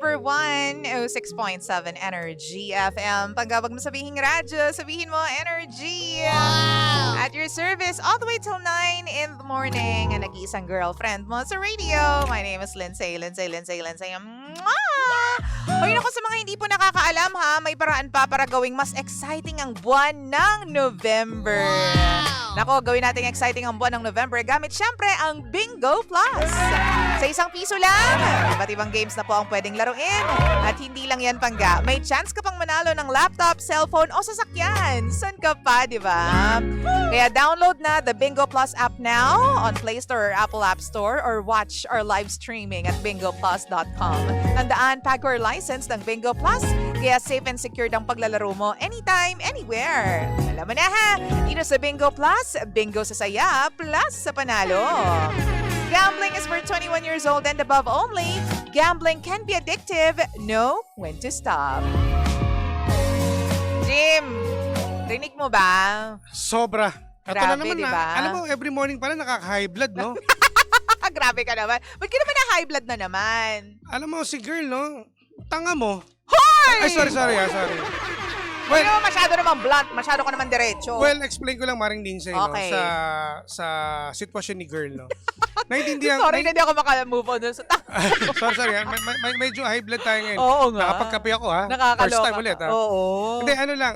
number 106.7 Energy FM. Pagkabag mo sabihin radyo, sabihin mo energy. Wow! At your service all the way till 9 in the morning. And nag-iisang girlfriend mo sa radio. My name is Lindsay. Hoy, naku, sa mga hindi po nakakaalam ha, may paraan pa para gawing mas exciting ang buwan ng November. Wow! Nako, gawin natin exciting ang buwan ng November gamit syempre ang Bingo Plus. Sa isang piso lang, iba't ibang games na po ang pwedeng laruin. At hindi lang yan pangga, may chance ka pang manalo ng laptop, cellphone o sasakyan. San ka pa, di ba? Kaya download na the Bingo Plus app now on Play Store or Apple App Store or watch our live streaming at bingoplus.com. Tandaan, PAGCOR license ng Bingo Plus, kaya safe and secure ang paglalaro mo anytime, anywhere. Alam mo na ha, dito sa Bingo Plus, bingo sa saya, plus sa panalo. Gambling is for 21 years old and above only. Gambling can be addictive. Know when to stop. Jim, rinig mo ba? Sobra. Ito Grabe, na naman diba? Alam mo, every morning pala nakaka-high blood, no? Grabe ka naman. Ba't ka naman na high blood na naman? Alam mo, si girl, no? Tanga mo. Hoy! Ay, sorry. Well, masyado naman blunt. Masyado ka naman diretso. Well, explain ko lang maring din sa Okay. sa sitwasyon ni girl, no? Naintindihan. Sorry na hindi ako maka-move on dun sa sorry. Medyo high blood tayo ngayon. Oo nga. Nakapagkape ako, ha? Nakakaloka. First time ulit, ha? Oo. Hindi, ano lang,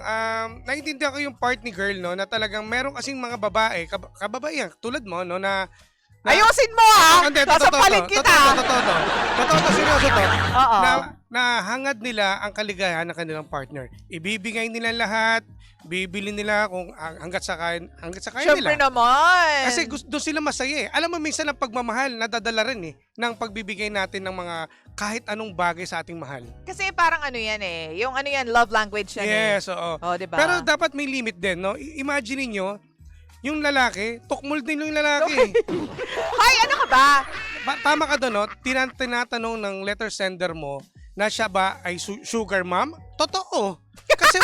naintindihan ko yung part ni girl, no, na talagang meron kasing mga babae, kababaihan, tulad mo, no, na Ayusin mo ha! Hindi, Sasampalin kita! Totoo, seryoso to. Oo. Na hangad nila ang kaligayahan ng kanilang partner. Ibibigay nila lahat, bibili nila kung hanggat sa kaya Siyempre nila. naman. Kasi doon sila masaya eh. Alam mo, minsan ang pagmamahal, nadadala rin eh, ng pagbibigay natin ng mga kahit anong bagay sa ating mahal. Kasi parang ano yan eh. Yung ano yan, love language yan Yes, eh. oo. Oh, diba? Pero dapat may limit din, no? Imagine niyo yung lalaki, tukmol din yung lalaki. Hay, ano ka ba? Tama ka doon, no? Tinatanong ng letter sender mo na siya ba ay sugar mom? Totoo. Kasi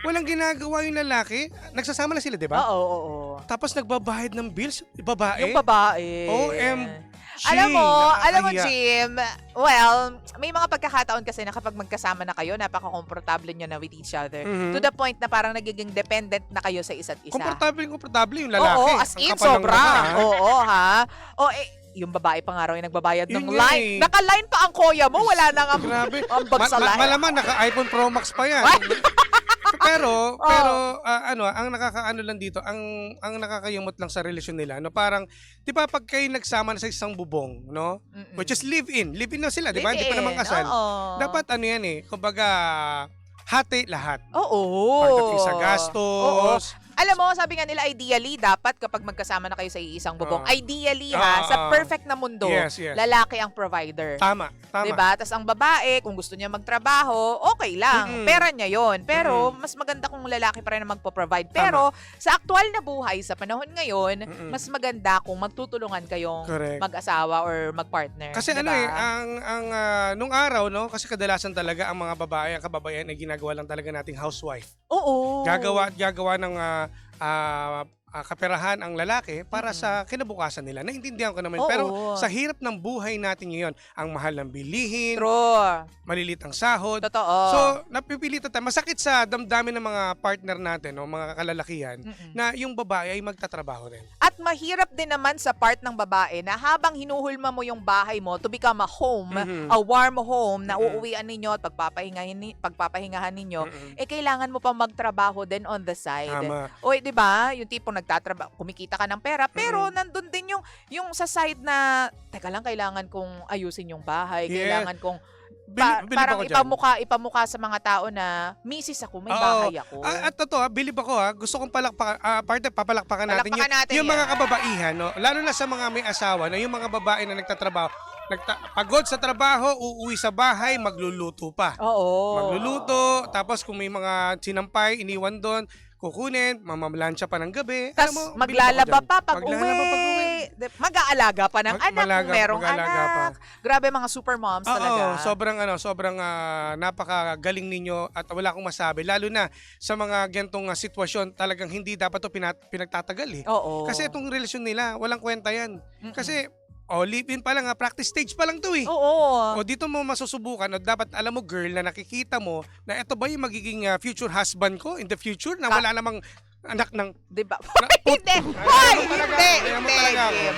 walang ginagawa yung lalaki. Nagsasama na sila, di ba? Oo. Tapos nagbabayad ng bills, babae. Yung babae. OMG. Alam mo, nakakahiya. Jim, well, may mga pagkakataon kasi na kapag magkasama na kayo, napaka-komportable nyo na with each other. Mhm. To the point na parang nagiging dependent na kayo sa isa't isa. Komportable yung lalaki. Oo, as Ang in, kapal ng sobra. mukha, ha? Oo, ha? O, yung babae pa nga raw yung nagbabayad Yun ng nga line. eh. Naka-line pa ang koya mo, wala na nga Grabe. ambag sa line. Malaman, naka-iPhone Pro Max pa yan. pero ang nakakaano lang dito, ang nakakayumot lang sa relasyon nila, no, parang 'di ba pag kayo nagsama na sa isang bubong, no? Mm-mm. Which is live in na sila, 'di ba? Hindi pa Live-in, naman kasal. oo. Dapat ano yan eh, kumbaga hati lahat. Oo. Pagdating sa gastos. Alam mo, sabi nga nila, ideally, dapat kapag magkasama na kayo sa iisang bubong, ideally sa Oo. perfect na mundo, Yes. lalaki ang provider. Tama. Diba? Tapos ang babae, kung gusto niya magtrabaho, okay lang. Mm-mm. Pera niya yon. Pero mas maganda kung lalaki pa rin ang magpo-provide. Pero sa aktual na buhay, sa panahon ngayon, mas maganda kung magtutulungan kayong Correct. mag-asawa or mag-partner. Kasi diba? ano eh, nung araw, no, kasi kadalasan talaga ang mga babae, ang kababayan ay ginagawa lang talaga nating housewife. Oo. Gagawa ng kaperahan ang lalaki para sa kinabukasan nila. Naintindihan ko naman. Oo. Pero sa hirap ng buhay natin ngayon, ang mahal ng bilihin, True. malilit ang sahod. Totoo. So, napipilitan tayo. Masakit sa damdamin ng mga partner natin, no, mga kalalakihan, na yung babae ay magtatrabaho rin. At mahirap din naman sa part ng babae na habang hinuhulma mo yung bahay mo to become a home, a warm home na uuwian ninyo at pagpapahingahan ninyo, kailangan mo pa magtrabaho din on the side. Tama. O, di ba? Yung tipong nagtatrabaho, kumikita ka ng pera, pero nandun din yung sa side na, teka lang, kailangan kong ayusin yung bahay, Yeah. kailangan kong Bilib parang ako dyan. ipamukha sa mga tao na misis ako, may bahay ako. At totoo, bilib ako gusto kong papalakpakan natin, Palakpakan natin yung yan. mga kababaihan, no? Lalo na sa mga may asawa, no? Yung mga babae na nagtatrabaho, pagod sa trabaho, uuwi sa bahay, magluluto pa. Oo. Magluluto, tapos kung may mga sinampay, iniwan doon, kukunin, mamamalansya pa ng gabi. Tapos Alam mo, maglalaba bilib ako pa dyan. pag Maglalaba pag uwi. uwi. Mag-aalaga pa ng anak kung merong mag-aalaga anak. Grabe mga super moms talaga. Oo, sobrang napakagaling ninyo at wala akong masabi. Lalo na sa mga gantong sitwasyon, talagang hindi dapat to pinagtatagal eh. Oo. Kasi itong relasyon nila, walang kwenta yan. Kasi live-in pa lang, practice stage pa lang to eh. Oo. O dito mo masusubukan, o dapat alam mo girl na nakikita mo na ito ba yung magiging future husband ko in the future na wala namang anak ng... Diba? Hindi! Hoy! Hindi! Hindi! Kim.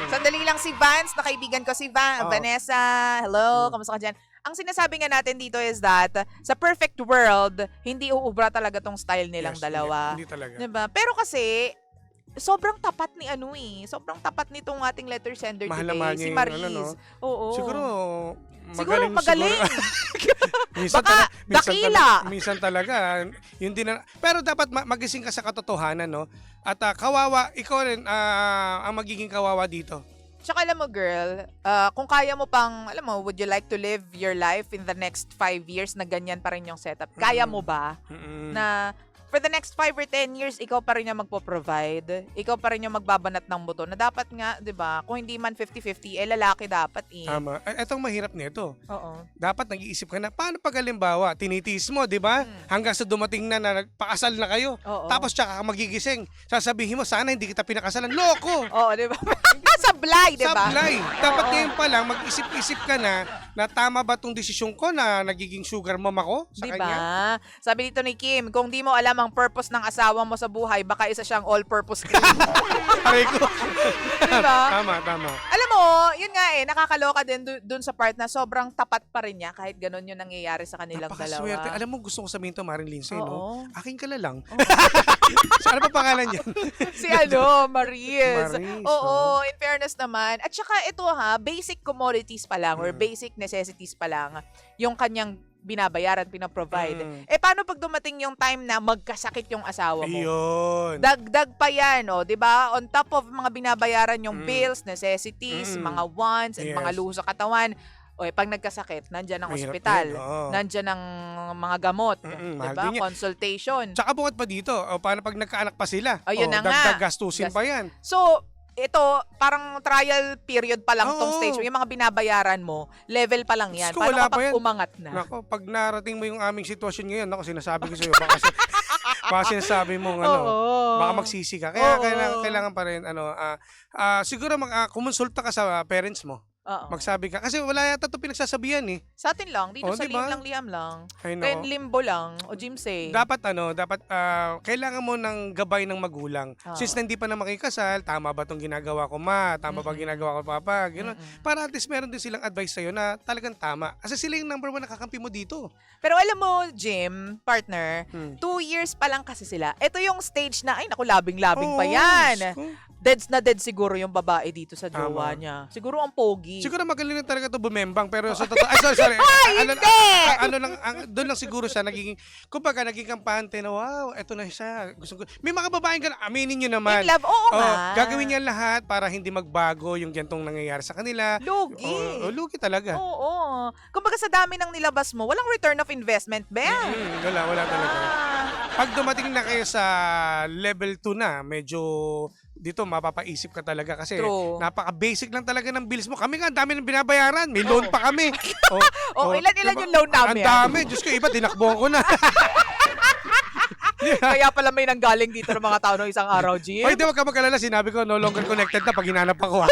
Sandali lang si Vance, na kaibigan ko si Vanessa. Hello, kamusta ka dyan? Ang sinasabi nga natin dito is that sa perfect world, hindi uubra talaga tong style nilang dalawa. Hindi talaga. Diba? Pero kasi, sobrang tapat ni sobrang tapat nitong ating letter sender Mahal today, naman si niya Maris. yung ano, no? Oo. Siguro magaling. minsan Baka dakila. Minsan talaga. Yun din pero dapat magising ka sa katotohanan, no? At kawawa, ikaw rin ang magiging kawawa dito. Tsaka alam mo, girl, kung kaya mo pang, alam mo, would you like to live your life in the next 5 years na ganyan pa rin yung setup? Kaya mo ba na for the next 5 or 10 years, ikaw pa rin yung magpo-provide. Ikaw pa rin yung magbabanat ng buto. Na dapat nga, di ba, kung hindi man 50-50, lalaki dapat eh. Tama. Etong mahirap nito. Oo. Dapat nag-iisip ka na, paano pag halimbawa, tinitiis mo, di ba? Hanggang sa dumating na nagpakasal na kayo. Oo. Tapos tsaka ka magigising. Sasabihin mo, sana hindi kita pinakasalan. Loko! Oo, di ba? Sablay, di ba? Sablay. Dapat ngayon pa lang, mag-isip-isip ka na tama ba tong desisyon ko na nagiging sugar mom ako sa Diba? kanya? Sabi dito ni Kim, kung di mo alam ang purpose ng asawa mo sa buhay, baka isa siyang all-purpose cream. Aray ko. Diba? Tama. Alam mo, yun nga nakakaloka din dun sa part na sobrang tapat pa rin niya kahit ganun yung nangyayari sa kanilang Napakaswerte. dalawa. Alam mo, gusto ko sabihin to, Maring Lindsay, Oo. no? Aking kalalang. So, ano pa pangalan yan? Si Maris. Maris, Oo, in fairness naman. At saka ito basic commodities pa lang or basic necessities pa lang yung kanyang binabayaran, pinaprovide. Paano pag dumating yung time na magkasakit yung asawa mo? Ayun. Dagdag pa yan, 'di ba? On top of mga binabayaran yung bills, necessities, mga wants, and mga luho sa katawan. Pag nagkasakit, nandiyan ang Mahirap ospital, din, oo. nandiyan ang mga gamot, mahal 'di ba? din yan. Consultation. Tsaka bukod pa dito, paano pag nagkaanak pa sila? Ayun na nga. Dagdag gastusin pa yan. So, ito, parang trial period pa lang tong Oo. stage. Yung mga binabayaran mo, level pa lang yan. Diyos ko, Paano wala pa kapag yan. umangat na? Nako, pag narating mo yung aming sitwasyon ngayon, nako, sinasabi ko sa'yo, baka sinasabi mo, baka magsisi ka. Kaya kailangan pa rin, siguro kumonsulta ka sa parents mo. Oo. Magsabi ka. Kasi wala yata ito pinagsasabihan eh. Sa atin lang, dito sa diba? Liam lang. Ay, Kaya nako. limbo lang, o Jimsay. Dapat kailangan mo ng gabay ng magulang. Since hindi pa na makikasal, tama ba itong ginagawa ko, ma? Tama ba ginagawa ko, papa? Gano'n. Para at least meron din silang advice sa'yo na talagang tama. Kasi sila yung number 1 nakakampi mo dito. Pero alam mo, Jim, partner, 2 years pa lang kasi sila. Ito yung stage na, ay naku, labing-labing pa yan. Diyos ko. Deads na dead siguro yung babae dito sa jowa Tama. niya. Siguro ang pogi. Siguro magaling na talaga ito bumembang, pero sa totoo, sorry. Doon lang siguro siya nagiging, kumbaga naging kampante na, wow, eto na siya. May mga babaeng ganun, aminin nyo naman. In love, oo nga. Gagawin niya lahat para hindi magbago yung gantong nangyayari sa kanila. Lugi. Lugi talaga. Oo. Kumbaga sa dami ng nilabas mo, walang return of investment, Ben. Wala talaga. Pag dumating na kayo sa level 2 na, medyo dito mapapaisip ka talaga kasi True. napaka-basic lang talaga ng bills mo. Kami nga, ang dami ng binabayaran. May loan pa kami. Ilan yung loan namin? Ang dami. Diyos ko, iba, tinakbuhan ko na. Kaya pala may nanggaling dito ng mga tao ng isang araw, Jim. Hoy, di wag ka mag-alala. Sinabi ko, no longer connected na pag hinanap ako.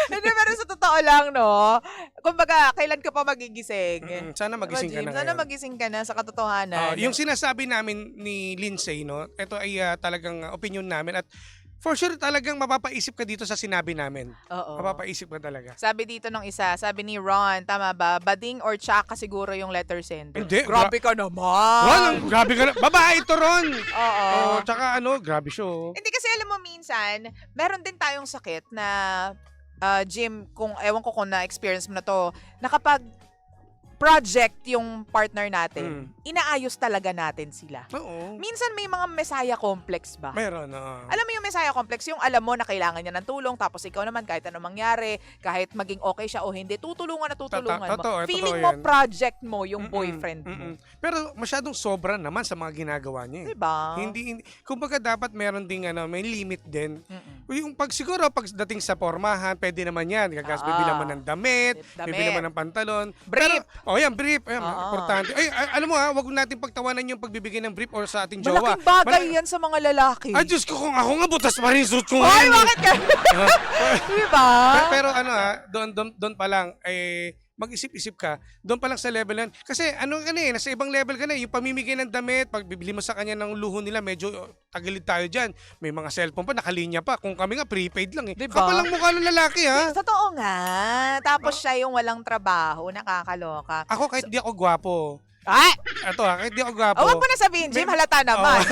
Hindi, pero sa totoo lang, no? Kumbaga, kailan ka pa magigising? Sana magising ka Jim? na Sana ngayon. magising ka na sa katotohanan. Yung sinasabi namin ni Lindsay, no, ito ay talagang opinion namin at for sure talagang mapapaisip ka dito sa sinabi namin. Oo. Mapapaisip ka talaga. Sabi dito nung isa, sabi ni Ron, tama ba? Bading or tsaka siguro yung letter sender. Hindi, Grabe ka naman. Ron, grabe ka na. Babae ito, Ron. Oo. Tsaka grabe siya. Hindi kasi alam mo minsan, meron din tayong sakit na Jim, ewan ko kung na-experience mo na to, na kapag project yung partner natin, inaayos talaga natin sila. Oo. Minsan may mga messiah complex ba? Meron, Alam mo yung messiah complex, yung alam mo na kailangan niya ng tulong, tapos ikaw naman kahit anong mangyari, kahit maging okay siya o hindi, tutulungan mo. Totoo Feeling mo yan. project mo yung boyfriend mo. Pero masyadong sobra naman sa mga ginagawa niya. Diba? Hindi, kumbaga dapat meron ding may limit din. Yung siguro pagdating sa pormahan, pwede naman yan. Bibili naman ng damit, bibili naman ng pantalon. Brief. Pero, yan, brief. Ayan, importante. Ay, alam mo wag natin pagtawanan yung pagbibigay ng brief or sa ating jowa. Malaking bagay yan sa mga lalaki. Ay, Diyos ko, kung ako nga butas pa rin suit ko Ay, ngayon. bakit ka? Diba? Pero doon pa lang, mag-isip-isip ka, doon pa lang sa level yan. Kasi nasa ibang level ka na. Yung pamimigay ng damit, pag bibili mo sa kanya ng luho nila, medyo tagilid tayo dyan. May mga cellphone pa, nakalinya pa. Kung kami nga, prepaid lang eh. Diba? Kapal lang mukha ng lalaki ha. Totoo nga. Tapos siya yung walang trabaho, nakakaloka. Ako kahit di ako gwapo. Ay! Ito kahit di ako gwapo. Huwag mo na sabihin, Jim, halata naman.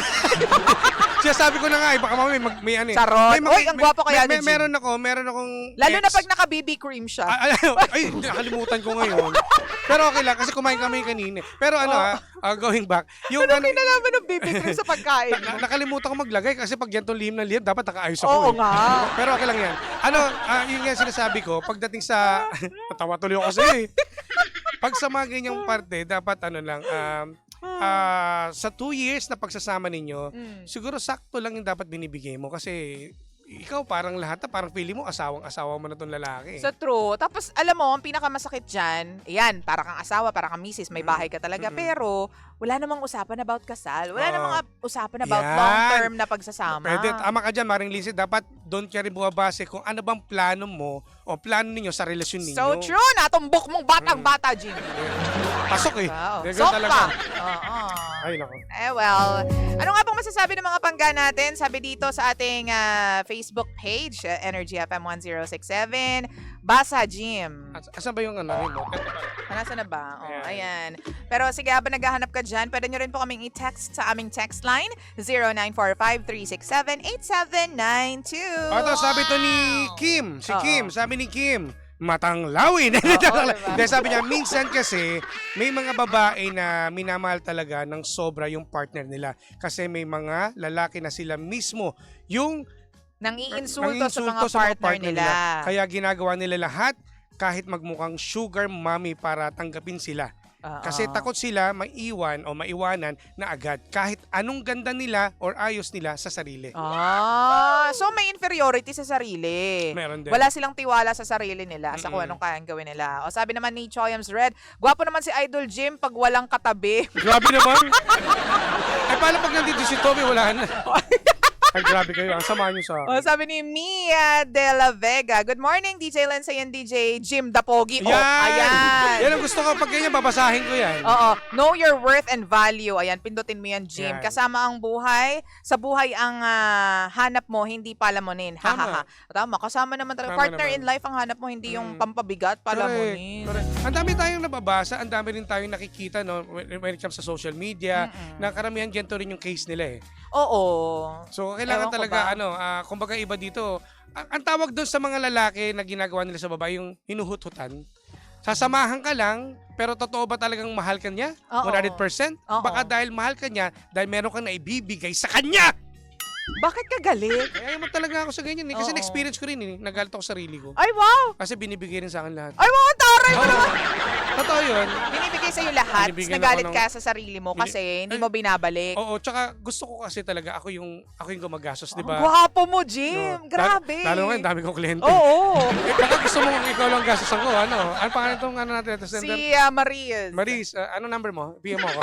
Siya sabi ko na nga, baka mamaya may ano eh. Charot. Uy, ang gwapo kaya ni Jim. Meron akong Lalo na ex. pag naka-BB cream siya. Ay, nakalimutan ko ngayon. Pero okay lang, kasi kumain kami kanina. Pero going back. Yung Ano kinalaman ng BB cream sa pagkain? nakalimutan ko maglagay kasi pag yan tong lihim na lihim, dapat nakaayos ako. Oo nga. Pero okay lang yan. Yun nga sinasabi ko, pagdating sa... Natawa tuloy ako sa'yo eh. Pag sa mga ganyang parte, dapat sa 2 years na pagsasama ninyo, siguro sakto lang yung dapat binibigay mo kasi ikaw parang parang pili mo asawa mo na tong lalaki. So true. Tapos alam mo, ang pinakamasakit dyan, yan, para kang asawa, para kang misis, may bahay ka talaga. Pero wala namang usapan about kasal. Wala namang usapan about long-term na pagsasama. Pwede, tama ka dyan, Maring Lindsay. Dapat doon ka rin bumabase kung ano bang plano mo o plano ninyo sa relasyon ninyo. So true. Natumbok mong batang-bata, Jim. Pasok eh. Wow. Ganun Sok talaga. pa. Oo. Ay, nako. Well, ano nga pong masasabi ng mga pangga natin? Sabi dito sa ating Facebook page, Energy FM 1067. Basa, Jim. Asan ba yung remote? Nasaan na ba? Oh, ayan. Pero sige, habang naghahanap ka dyan, pwede nyo rin po kaming i-text sa aming text line, 0945-367-8792. Ito, sabi to ni Kim. Si Kim, sabi ni Kim, matanglawin. Dahil sabi niya, minsan kasi may mga babae na minamahal talaga ng sobra yung partner nila. Kasi may mga lalaki na sila mismo yung Nang-iinsulto sa mga partner nila. Kaya ginagawa nila lahat kahit magmukhang sugar mommy para tanggapin sila. Kasi takot sila maiwanan na agad kahit anong ganda nila or ayos nila sa sarili. So may inferiority sa sarili. Meron din. Wala silang tiwala sa sarili nila sa kung anong kayang gawin nila. O sabi naman ni Choyams Red, gwapo naman si Idol Jim pag walang katabi. Grabe naman. Paano pag nandito si Tommy, wala na. Ay, grabe kayo. Ang sama nyo sa... Sabi ni Mia de la Vega, good morning, DJ Lensay and DJ Jim Dapogi. Ayan. Yan ang gusto ko. Pag ganyan, babasahin ko yan. Oo. Know your worth and value. Ayan, pindutin mo yan, Jim. Yan. Kasama ang buhay. Sa buhay ang hanap mo, hindi palamunin. Tama. Tama. Kasama naman talaga. Tama Partner naman. in life ang hanap mo, hindi yung pampabigat, palamunin. Correct. Ang dami tayong nababasa, ang dami rin tayong nakikita no, when it comes sa social media, na karamihan ganito rin yung case nila eh. Oo. So, kailangan Ewan ko talaga, ba? kumbaga iba dito, ang tawag doon sa mga lalaki na ginagawa nila sa babae, yung hinuhut-hutan. Sasamahan ka lang, pero totoo ba talagang mahal ka niya? Oo. 100%? Oo. Baka dahil mahal ka niya, dahil meron kang naibibigay sa kanya! Bakit ka galit? Kaya mo talaga ako sa ganyan eh. Kasi Oo. na-experience ko rin eh. Nagalit ako sa sarili ko. Ay, wow! Kasi binibigay rin sa akin lahat. Ay, wow! Ang taray mo Oo. naman! Totoo yun. Binibigay sa'yo lahat. Binibigyan Nagalit ako ka sa sarili mo kasi hindi mo binabalik. Oo, tsaka gusto ko kasi talaga ako yung gumagastos, di ba? Ang gwapo mo, Jim. No. Grabe. Lalo ngayon, dami kong kliyente. Oo. Baka gusto mo ikaw lang gastosan ko, ano? Ano pangalan itong natin? Si Mariz. Maris, ano number mo? PM mo ako.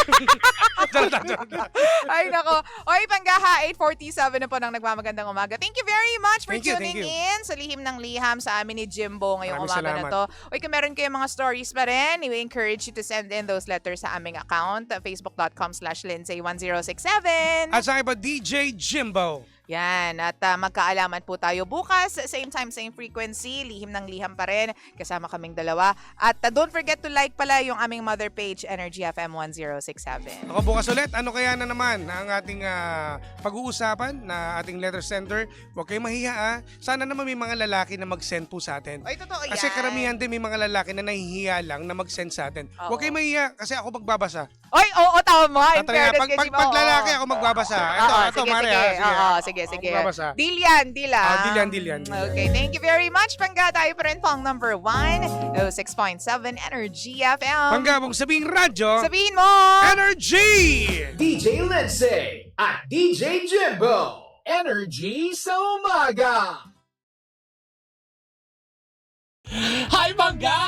Ay, nako. Oy, panggaha, 8:47 na po nang nagmamagandang umaga. Thank you very much for Thank you. tuning in sa Lihim ng Liham sa amin ni Jimbo ngayong Maraming umaga na salamat. to. Oy, kung meron kayong mga stories pa rin, we encourage you to send in those letters sa aming account, facebook.com/Lindsay1067. At sa iba, DJ Jimbo. Yan, at magkaalaman po tayo bukas, same time, same frequency, lihim ng liham pa rin, kasama kaming dalawa. At don't forget to like pala yung aming mother page, Energy FM 1067. Ako bukas ulit. Ano kaya na naman ang ating pag-uusapan na ating letter sender? Huwag kayong mahiya. Sana naman may mga lalaki na mag-send po sa atin. Ay, totoo yan. Kasi karamihan din may mga lalaki na nahihiya lang na mag-send sa atin. Oo. Huwag kayong mahiya kasi ako magbabasa. Oy, oo, tama. In Tatry nga. fairness Pag kay Jim, pag oo. lalaki ako magbabasa. Ito, sige, Mare, sige. ha? Oo, sige. Ako Sige. magbabasa. Deal yan. Deal yan. Okay, thank you very much. Pangga tayo pa rin pang number 1, 06.7 Energy FM. Panggabong sabing radyo. Sabihin mo! Energy! DJ Lindsay at DJ Jimbo. Energy sa umaga! Hi, Bangga!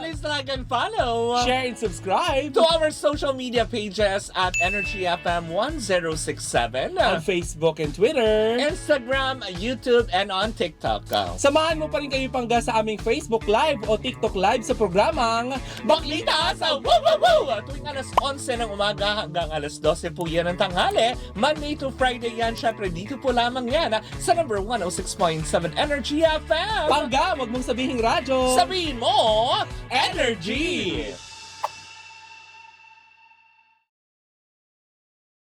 Please like and follow. Share and subscribe To our social media pages at Energy FM 1067, on Facebook and Twitter. Instagram, YouTube, and on TikTok. Samahan mo pa rin kayo pangga sa aming Facebook Live o TikTok Live sa programang Baklita sa Woo Woo Woo! Tuwing alas 11 ng umaga hanggang alas 12 po yan ng tanghali. Monday to Friday yan. Syempre dito po lamang yan sa number 106.7 Energy FM. Pangga, wag mong sabihing radyo. Sabihin mo, Energy!